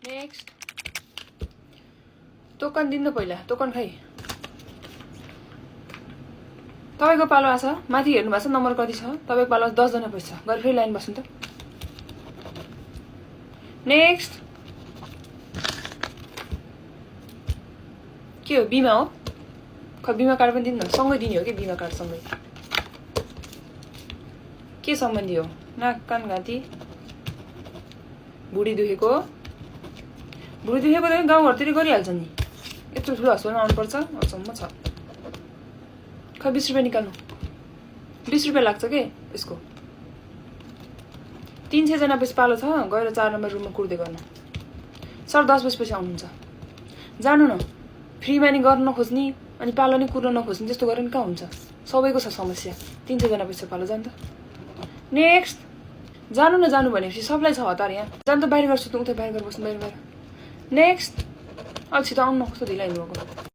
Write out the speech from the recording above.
next token दिनु पहिला token खै तपाईको पालो आछ माथि हेर्नु भएको छ नम्बर कति छ तपाईको पालो 10 जना पैसा गरे फेरि लाइन बस्नु त नेक्स्ट के हो बिमा हो ख बिमा कार्ड पनि दिनु न सँगै दिने हो कि बिमा कार्ड सँगै के सम्बन्धी हो नाक कान घाँटी भुडी दुखेको त गाउँघरतिर गरिहाल्छ नि यत्रो ठुलो हस्पिटलमा आउनुपर्छ अचम्म छ खै 20 रुपियाँ निकाल्नु 20 रुपियाँ लाग्छ के यसको 300 जना पछि पालो छ गएर 4 नम्बर रुममा कुर्दै गर्न सर 10 बजेपछि आउनुहुन्छ जानु न फ्रीमा नि गर्न नखोज्ने अनि पालो नि कुर्न नखोज्ने त्यस्तो गरेर नि कहाँ हुन्छ सबैको छ समस्या 300 जना पछि पालो जानु त नेक्स्ट जानु न जानु भनेपछि सबलाई छ हतार यहाँ जानु त बाहिर गर्छु त उता बाहिर गरेर बस्नु बाहिर नेक्स्ट अलछि त आउनु कस्तो ढिला हिँड्नु भएको